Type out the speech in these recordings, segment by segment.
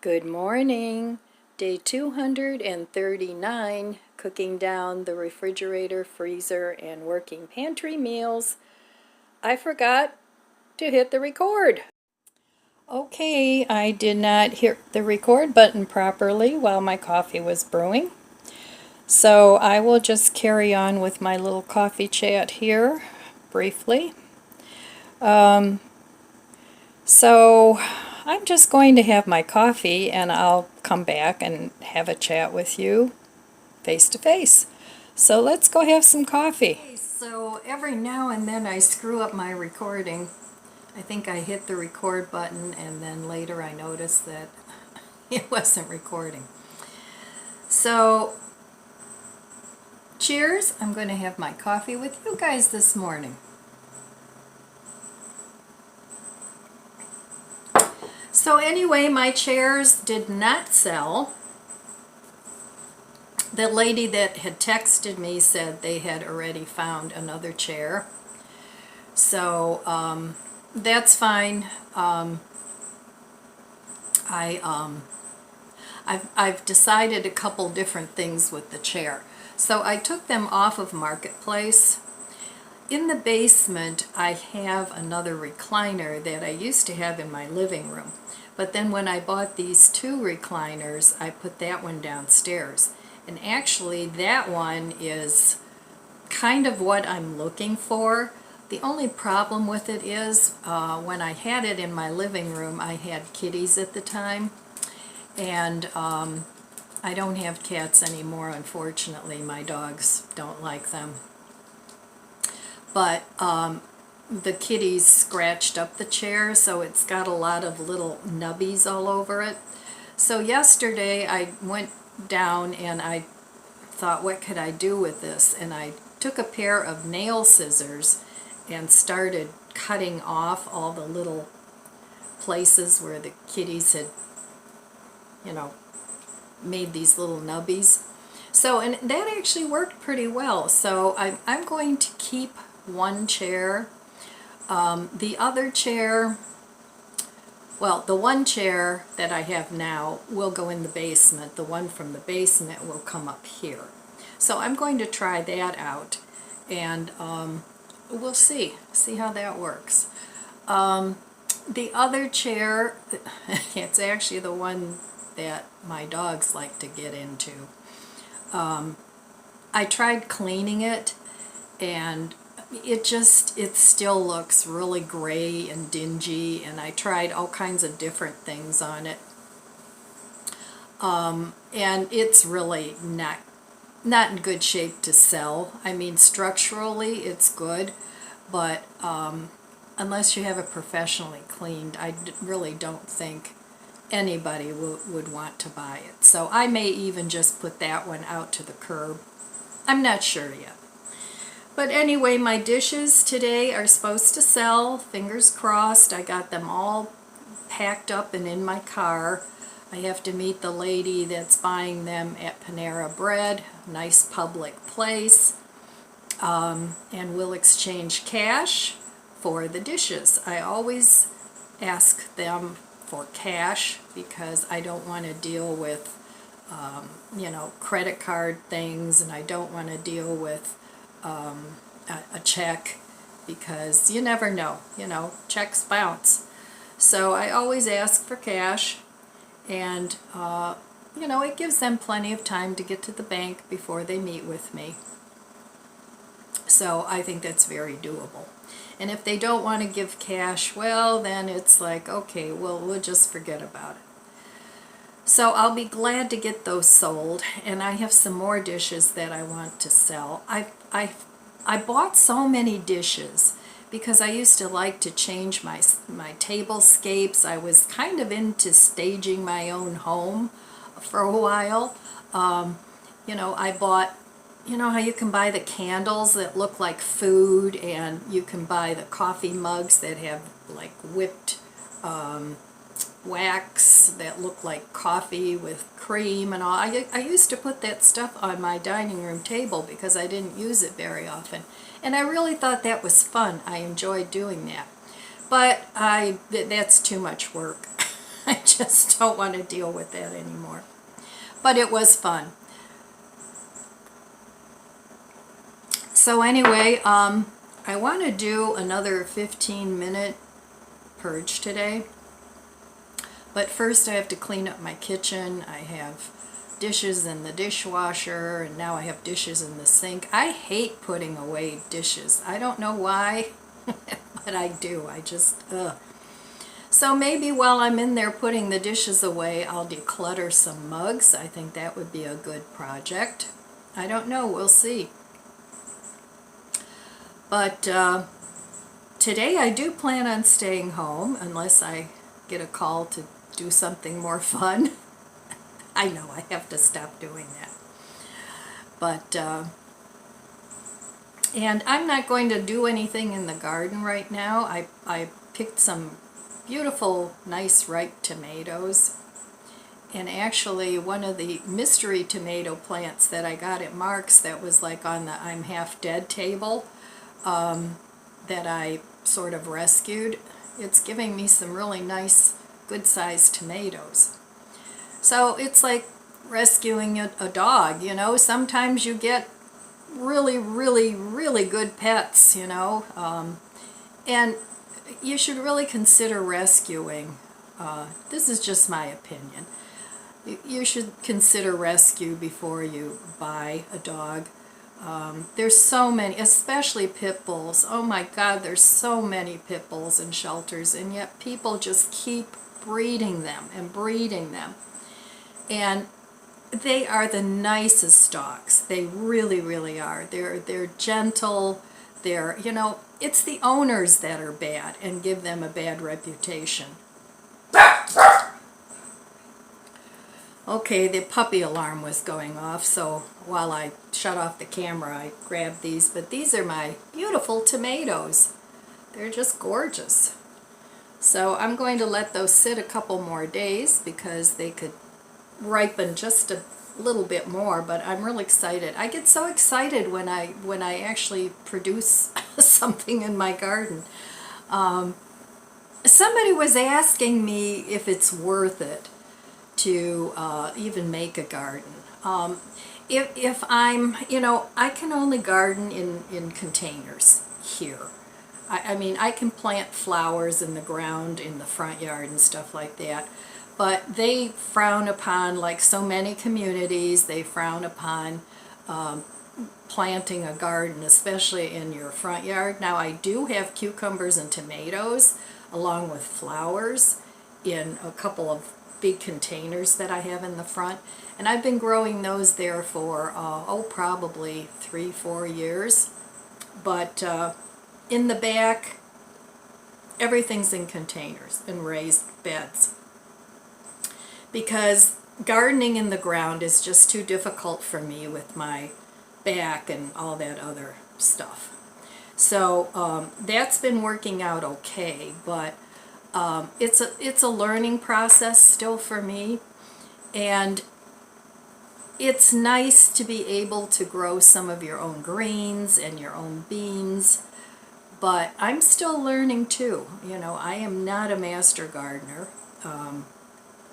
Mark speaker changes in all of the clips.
Speaker 1: Good morning. Day 239, cooking down the refrigerator, freezer, and working pantry meals. I forgot to hit the record. Okay, I did not hit the record button properly while my coffee was brewing. So I will just carry on with my little coffee chat here briefly. So I'm just going to have my coffee and I'll come back and have a chat with you face to face. So let's go have some coffee. Okay, so every now and then I screw up my recording. I think I hit the record button and then later I noticed that it wasn't recording. So cheers, I'm going to have my coffee with you guys this morning. So anyway, my chairs did not sell. The lady that had texted me said they had already found another chair. So that's fine. I've decided a couple different things with the chair. So I took them off of Marketplace. In the basement, I have another recliner that I used to have in my living room. But then when I bought these two recliners, I put that one downstairs. And actually, that one is kind of what I'm looking for. The only problem with it is when I had it in my living room, I had kitties at the time. And I don't have cats anymore, unfortunately. My dogs don't like them. But the kitties scratched up the chair, so it's got a lot of little nubbies all over it. So yesterday I went down and I thought, what could I do with this? And I took a pair of nail scissors and started cutting off all the little places where the kitties had, made these little nubbies. So, and that actually worked pretty well. So I'm going to keep one chair. The other chair, well, the one chair that I have now will go in the basement. The one from the basement will come up here. So I'm going to try that out, and we'll see how that works. The other chair, it's actually the one that my dogs like to get into. I tried cleaning it, and it still looks really gray and dingy, and I tried all kinds of different things on it. And it's really not in good shape to sell. I mean, structurally it's good, but unless you have it professionally cleaned, I really don't think anybody would want to buy it. So I may even just put that one out to the curb. I'm not sure yet. But anyway, my dishes today are supposed to sell. Fingers crossed. I got them all packed up and in my car. I have to meet the lady that's buying them at Panera Bread, nice public place, and we'll exchange cash for the dishes. I always ask them for cash because I don't want to deal with credit card things, and I don't want to deal with a check because you never know, checks bounce. So I always ask for cash, and it gives them plenty of time to get to the bank before they meet with me. So I think that's very doable. And if they don't want to give cash, well, then it's like, okay, well, we'll just forget about it. So I'll be glad to get those sold, and I have some more dishes that I want to sell. I bought so many dishes because I used to like to change my tablescapes. I was kind of into staging my own home for a while. I bought, how you can buy the candles that look like food, and you can buy the coffee mugs that have like whipped wax that look like coffee with cream and all. I used to put that stuff on my dining room table because I didn't use it very often, and I really thought that was fun. I enjoyed doing that, but that's too much work. I just don't want to deal with that anymore. But it was fun. So anyway, I want to do another 15-minute purge today. But first I have to clean up my kitchen. I have dishes in the dishwasher, and now I have dishes in the sink. I hate putting away dishes. I don't know why, but I do. I just, ugh. So maybe while I'm in there putting the dishes away, I'll declutter some mugs. I think that would be a good project. I don't know. We'll see. But today I do plan on staying home unless I get a call to do something more fun. I know I have to stop doing that. But, and I'm not going to do anything in the garden right now. I picked some beautiful, nice, ripe tomatoes. And actually, one of the mystery tomato plants that I got at Mark's that was like on the I'm half dead table, that I sort of rescued, it's giving me some really nice, good-sized tomatoes. So it's like rescuing a dog, you know. Sometimes you get really, really, really good pets, you know. And you should really consider rescuing. This is just my opinion. You should consider rescue before you buy a dog. There's so many, especially pit bulls. Oh my God, there's so many pit bulls in shelters, and yet people just keep breeding them and breeding them. And they are the nicest dogs. They really, really are. They're gentle. They're, you know, it's the owners that are bad and give them a bad reputation. Okay, the puppy alarm was going off, so while I shut off the camera, I grabbed these. But these are my beautiful tomatoes. They're just gorgeous. So I'm going to let those sit a couple more days because they could ripen just a little bit more, but I'm really excited. I get so excited when I actually produce something in my garden. Somebody was asking me if it's worth it to even make a garden. If I'm, you know, I can only garden in containers here. I mean, I can plant flowers in the ground in the front yard and stuff like that, but they frown upon, like so many communities, they frown upon planting a garden, especially in your front yard. Now, I do have cucumbers and tomatoes along with flowers in a couple of big containers that I have in the front, and I've been growing those there for probably 3-4 years. But in the back, everything's in containers and raised beds, because gardening in the ground is just too difficult for me with my back and all that other stuff. So that's been working out okay, but it's a learning process still for me, and it's nice to be able to grow some of your own greens and your own beans, but I'm still learning too. You know, I am not a master gardener.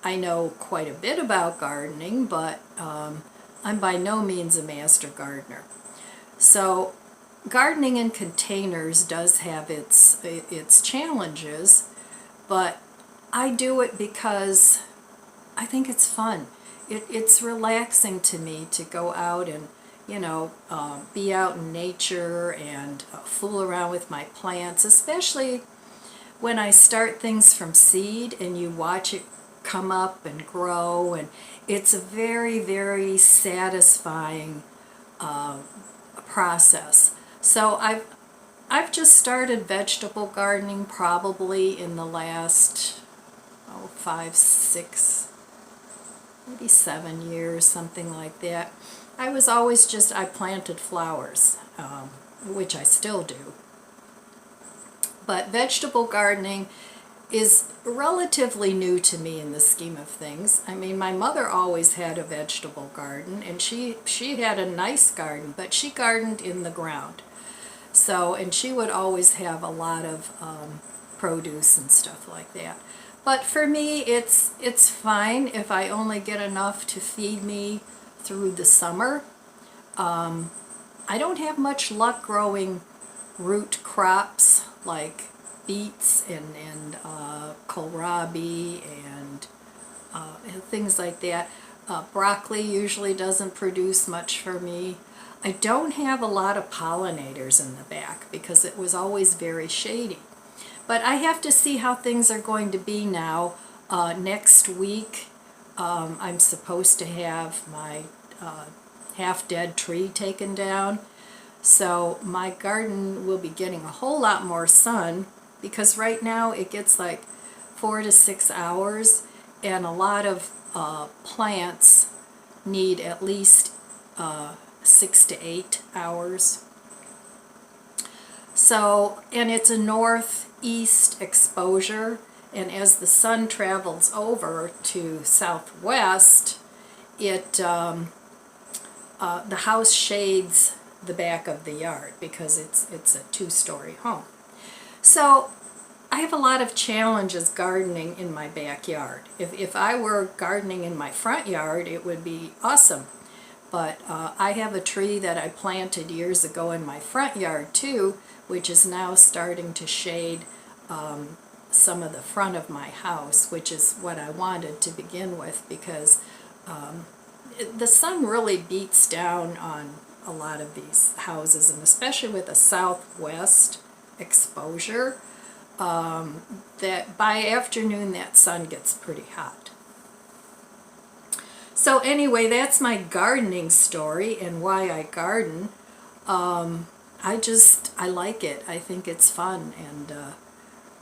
Speaker 1: I know quite a bit about gardening, but I'm by no means a master gardener. So gardening in containers does have its challenges, but I do it because I think it's fun. It's relaxing to me to go out and, you know, be out in nature and fool around with my plants, especially when I start things from seed and you watch it come up and grow, and it's a very, very satisfying process. So I've just started vegetable gardening probably in the last 5, 6, maybe 7 years, something like that. I was always I planted flowers, which I still do. But vegetable gardening is relatively new to me in the scheme of things. I mean, my mother always had a vegetable garden, and she had a nice garden, but she gardened in the ground. So, and she would always have a lot of produce and stuff like that. But for me, it's fine if I only get enough to feed me through the summer. I don't have much luck growing root crops like beets and kohlrabi and things like that. Broccoli usually doesn't produce much for me. I don't have a lot of pollinators in the back because it was always very shady. But I have to see how things are going to be now. Next week, I'm supposed to have my half-dead tree taken down. So my garden will be getting a whole lot more sun because right now it gets like 4 to 6 hours, and a lot of plants need at least 6 to 8 hours. So, and it's a northeast exposure, and as the sun travels over to southwest, the house shades the back of the yard because it's a two-story home. So I have a lot of challenges gardening in my backyard. If I were gardening in my front yard, it would be awesome. But I have a tree that I planted years ago in my front yard too, which is now starting to shade some of the front of my house, which is what I wanted to begin with because the sun really beats down on a lot of these houses, and especially with a southwest exposure, that by afternoon that sun gets pretty hot. So anyway, that's my gardening story and why I garden. I like it. I think it's fun, and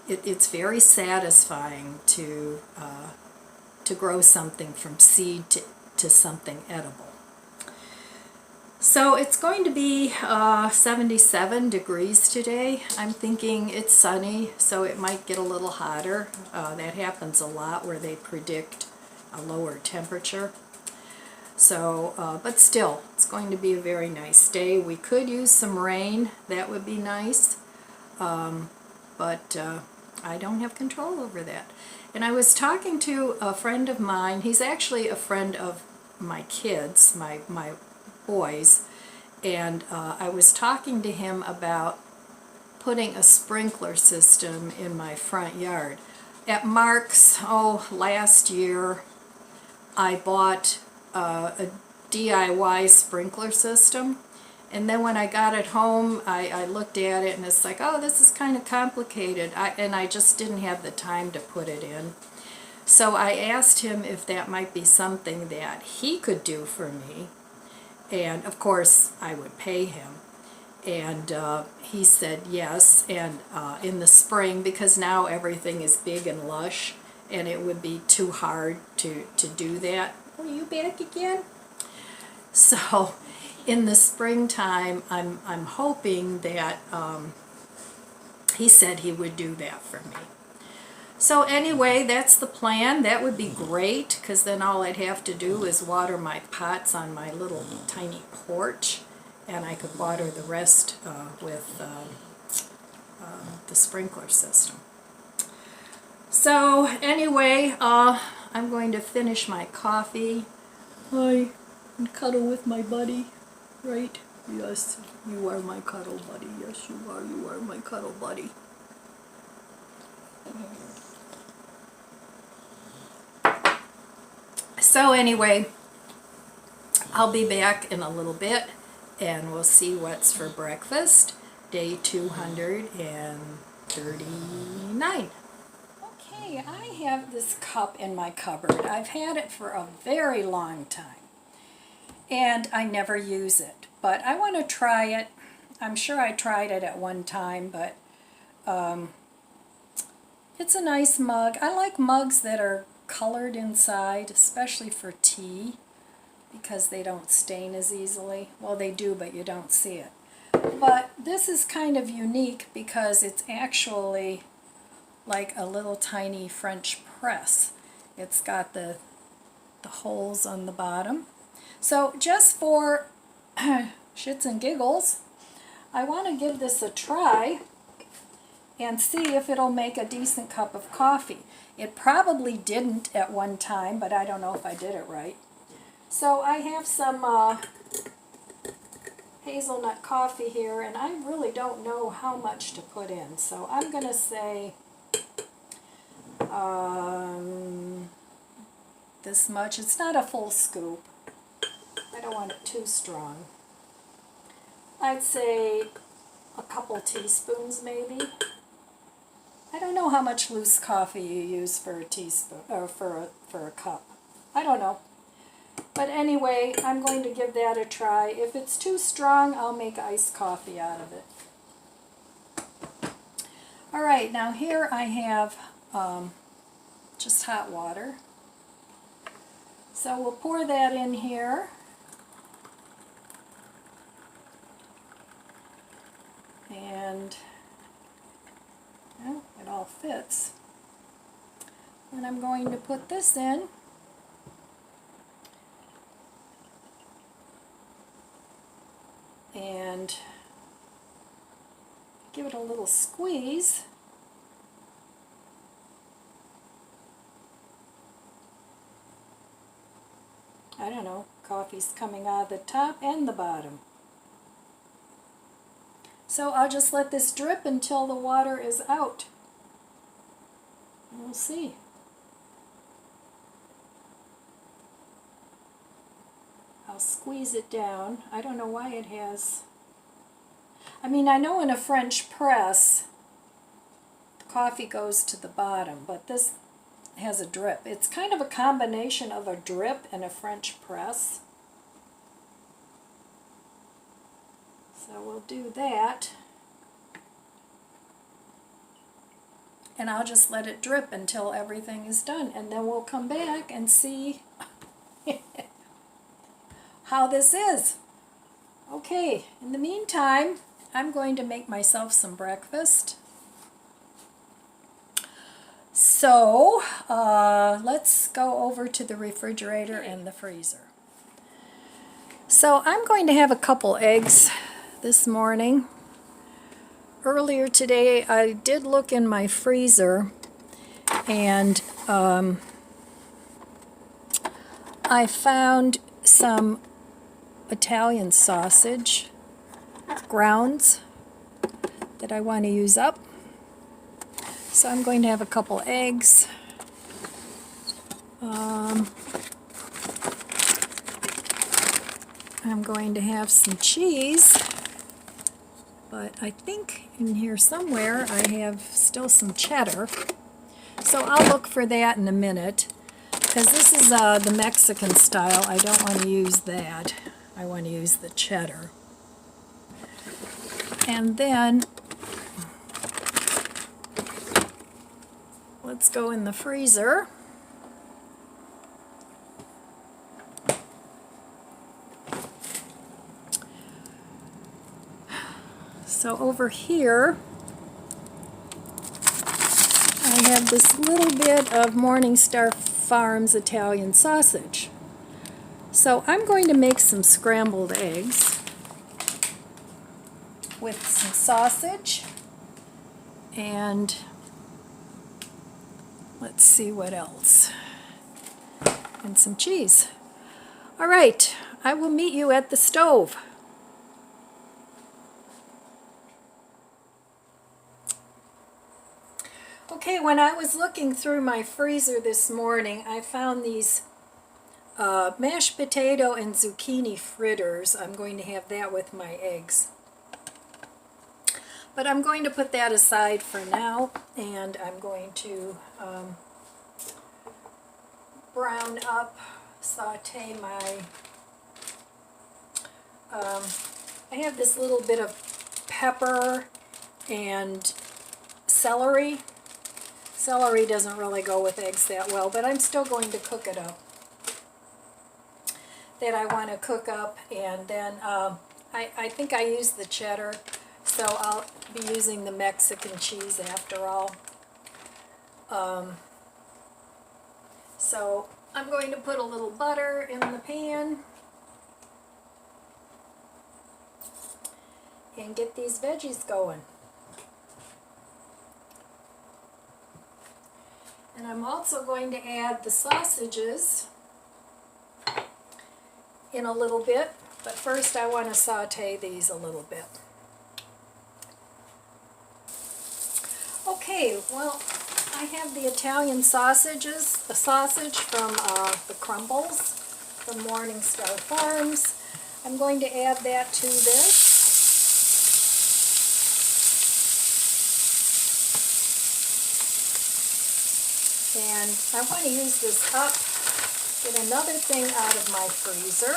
Speaker 1: it's very satisfying to grow something from seed to something edible. So it's going to be 77 degrees today. I'm thinking it's sunny, so it might get a little hotter. That happens a lot where they predict a lower temperature. So, but still, it's going to be a very nice day. We could use some rain. That would be nice. But I don't have control over that. And I was talking to a friend of mine. He's actually a friend of my kids, my boys, and I was talking to him about putting a sprinkler system in my front yard. At Mark's, last year, I bought a DIY sprinkler system, and then when I got it home, I looked at it and it's like, oh, this is kind of complicated, and I just didn't have the time to put it in. So I asked him if that might be something that he could do for me, and of course I would pay him. And he said yes, and in the spring, because now everything is big and lush, and it would be too hard to do that. Are you back again? So in the springtime, I'm hoping that he said he would do that for me. So anyway, that's the plan. That would be great, because then all I'd have to do is water my pots on my little tiny porch, and I could water the rest with the sprinkler system. So anyway, I'm going to finish my coffee. Hi, and cuddle with my buddy, right? Yes, you are my cuddle buddy. Yes, you are. You are my cuddle buddy. So anyway, I'll be back in a little bit, and we'll see what's for breakfast. Day 239. Okay, I have this cup in my cupboard. I've had it for a very long time, and I never use it. But I want to try it. I'm sure I tried it at one time, but it's a nice mug. I like mugs that are colored inside, especially for tea, because they don't stain as easily. Well, they do, but you don't see it. But this is kind of unique because it's actually like a little tiny French press. It's got the holes on the bottom. So just for shits and giggles, I want to give this a try and see if it'll make a decent cup of coffee. It probably didn't at one time, but I don't know if I did it right. So I have some hazelnut coffee here, and I really don't know how much to put in. So I'm going to say this much. It's not a full scoop. I don't want it too strong. I'd say a couple teaspoons maybe. I don't know how much loose coffee you use for a teaspoon or for a cup. I don't know. But anyway, I'm going to give that a try. If it's too strong, I'll make iced coffee out of it. All right, now here I have just hot water. So we'll pour that in here. And well, it all fits. And I'm going to put this in. And give it a little squeeze. I don't know, coffee's coming out of the top and the bottom. So I'll just let this drip until the water is out. We'll see. I'll squeeze it down. I don't know why it has... I mean, I know in a French press, the coffee goes to the bottom, but this has a drip. It's kind of a combination of a drip and a French press. So we'll do that. And I'll just let it drip until everything is done. And then we'll come back and see how this is. Okay, in the meantime, I'm going to make myself some breakfast. So, let's go over to the refrigerator and the freezer. So I'm going to have a couple eggs this morning. Earlier today I did look in my freezer and I found some Italian sausage grounds that I want to use up. So I'm going to have a couple eggs. I'm going to have some cheese, but I think in here somewhere I have still some cheddar. So I'll look for that in a minute, because this is the Mexican style. I don't want to use that. I want to use the cheddar. And then let's go in the freezer. So over here, I have this little bit of Morningstar Farms Italian sausage. So I'm going to make some scrambled eggs with some sausage and let's see what else, and some cheese. All right, I will meet you at the stove. Okay, when I was looking through my freezer this morning, I found these mashed potato and zucchini fritters. I'm going to have that with my eggs. But I'm going to put that aside for now, and I'm going to brown up, saute my... I have this little bit of pepper and celery. Celery doesn't really go with eggs that well, but I'm still going to cook it up. That I want to cook up, and then I think I used the cheddar, so I'll be using the Mexican cheese after all. So I'm going to put a little butter in the pan and get these veggies going. And I'm also going to add the sausages in a little bit, but first I want to saute these a little bit. Okay, well, I have the Italian sausages, the sausage from the crumbles from Morningstar Farms. I'm going to add that to this. And I want to use this up, get another thing out of my freezer.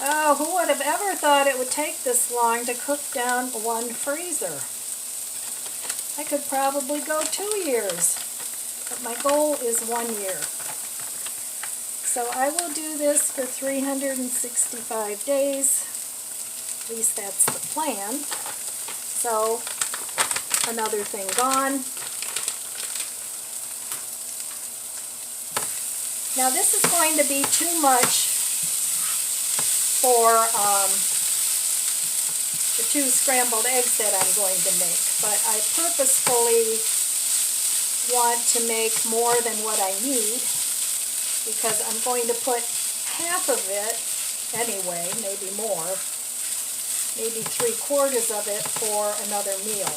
Speaker 1: Oh, who would have ever thought it would take this long to cook down one freezer? I could probably go 2 years, but my goal is 1 year. So I will do this for 365 days. At least that's the plan. So another thing gone. Now this is going to be too much for the 2 scrambled eggs that I'm going to make, but I purposefully want to make more than what I need because I'm going to put half of it anyway, maybe more, maybe 3/4 of it for another meal.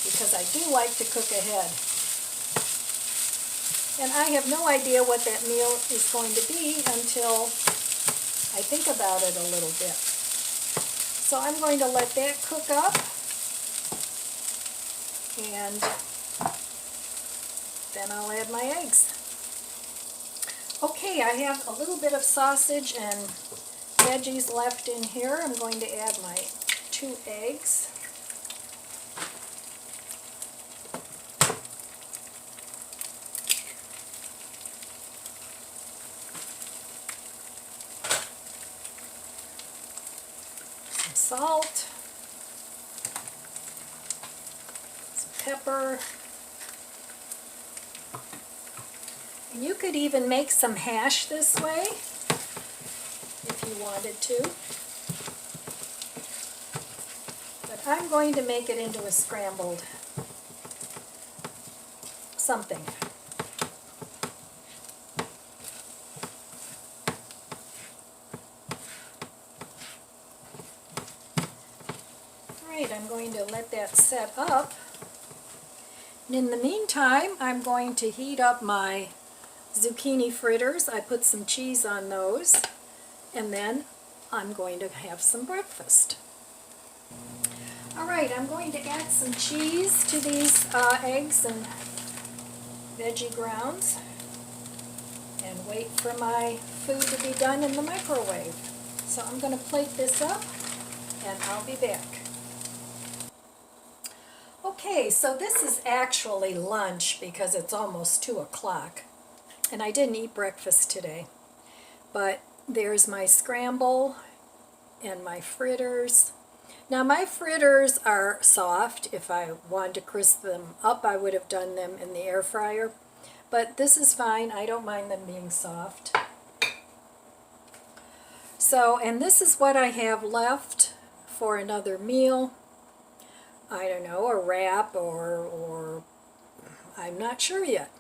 Speaker 1: Because I do like to cook ahead. And I have no idea what that meal is going to be until I think about it a little bit. So I'm going to let that cook up, and then I'll add my eggs. Okay, I have a little bit of sausage and veggies left in here. I'm going to add my 2 eggs. Salt, some pepper, and you could even make some hash this way if you wanted to, but I'm going to make it into a scrambled something. I'm going to let that set up. And in the meantime, I'm going to heat up my zucchini fritters. I put some cheese on those, and then I'm going to have some breakfast. Alright, I'm going to add some cheese to these eggs and veggie grounds and wait for my food to be done in the microwave. So I'm going to plate this up and I'll be back. Okay, so this is actually lunch because it's almost 2 o'clock and I didn't eat breakfast today. But there's my scramble and my fritters. Now my fritters are soft. If I wanted to crisp them up, I would have done them in the air fryer. But this is fine. I don't mind them being soft. So, and this is what I have left for another meal. I don't know, a wrap or I'm not sure yet.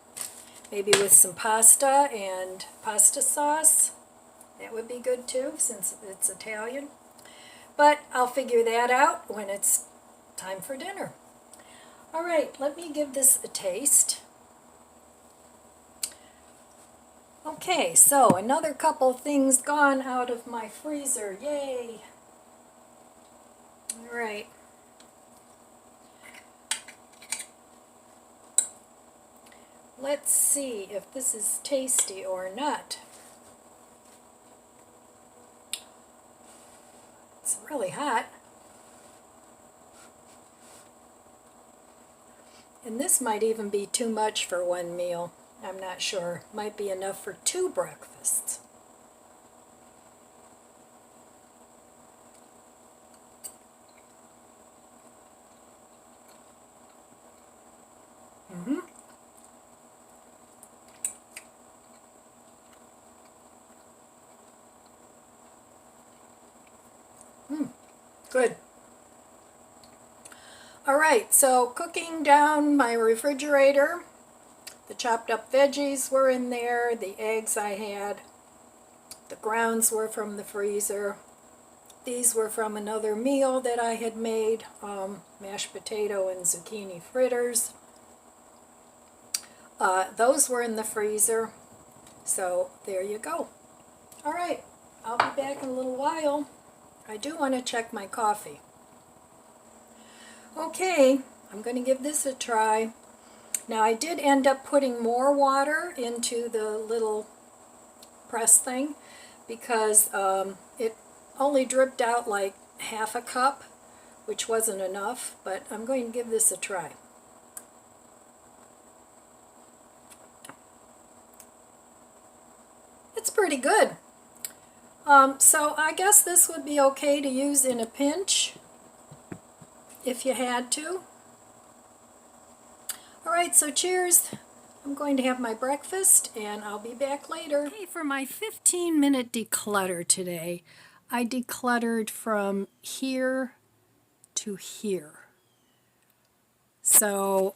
Speaker 1: Maybe with some pasta and pasta sauce. That would be good too, since it's Italian. But I'll figure that out when it's time for dinner. All right, let me give this a taste. Okay, so another couple things gone out of my freezer. Yay! All right. Let's see if this is tasty or not. It's really hot. And this might even be too much for one meal. I'm not sure. Might be enough for 2 breakfasts. Good. All right. right, so cooking down my refrigerator. The chopped up veggies were in there, the eggs I had, the grounds were from the freezer. These were from another meal that I had made, mashed potato and zucchini fritters. Those were in the freezer, so there you go. All right, I'll be back in a little while. I do want to check my coffee. Okay, I'm going to give this a try. Now I did end up putting more water into the little press thing because it only dripped out like half a cup, which wasn't enough, but I'm going to give this a try. It's pretty good. So I guess this would be okay to use in a pinch if you had to. Alright, so cheers. I'm going to have my breakfast and I'll be back later. Okay, for my 15-minute declutter today, I decluttered from here to here. So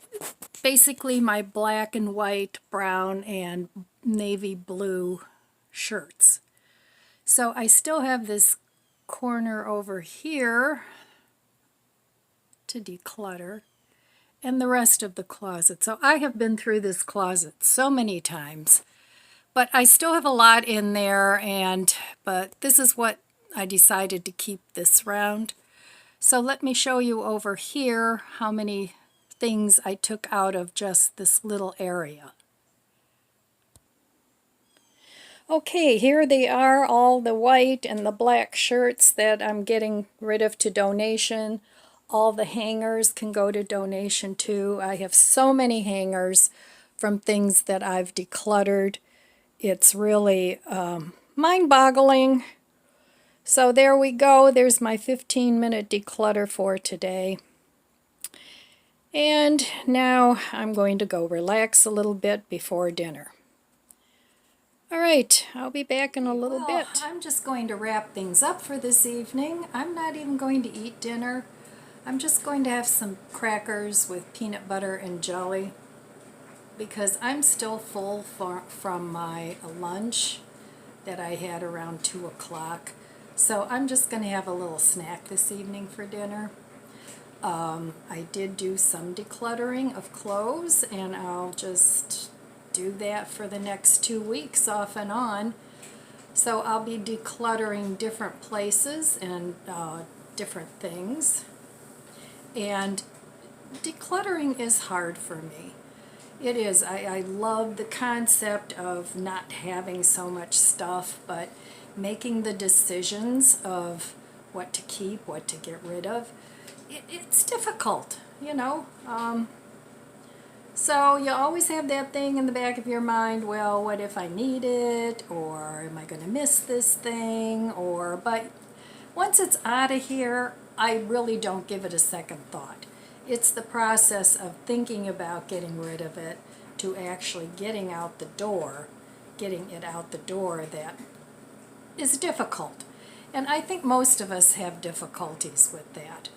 Speaker 1: basically my black and white, brown and navy blue shirts. So I still have this corner over here to declutter, and the rest of the closet. So I have been through this closet so many times, but I still have a lot in there, but this is what I decided to keep this round. So let me show you over here how many things I took out of just this little area. Okay, here they are, all the white and the black shirts that I'm getting rid of to donation. All the hangers can go to donation too. I have so many hangers from things that I've decluttered. It's really mind-boggling. So there we go. There's my 15-minute declutter for today. And now I'm going to go relax a little bit before dinner. All right, I'll be back in a little bit. I'm just going to wrap things up for this evening. I'm not even going to eat dinner. I'm just going to have some crackers with peanut butter and jelly because I'm still full from my lunch that I had around 2 o'clock. So I'm just going to have a little snack this evening for dinner. I did do some decluttering of clothes, and I'll just do that for the next 2 weeks off and on. So I'll be decluttering different places and different things. And decluttering is hard for me. It is. I love the concept of not having so much stuff, but making the decisions of what to keep, what to get rid of, it's difficult, you know. So you always have that thing in the back of your mind, well, what if I need it, or am I going to miss this thing, but once it's out of here, I really don't give it a second thought. It's the process of thinking about getting rid of it to actually getting it out the door that is difficult. And I think most of us have difficulties with that.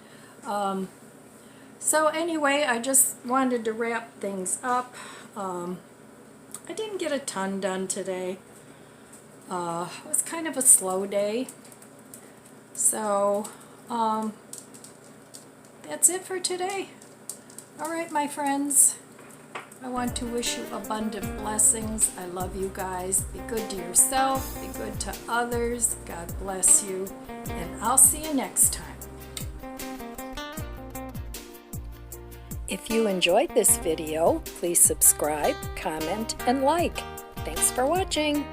Speaker 1: So anyway, I just wanted to wrap things up. I didn't get a ton done today. It was kind of a slow day. So that's it for today. All right, my friends. I want to wish you abundant blessings. I love you guys. Be good to yourself. Be good to others. God bless you. And I'll see you next time. If you enjoyed this video, please subscribe, comment, and like. Thanks for watching.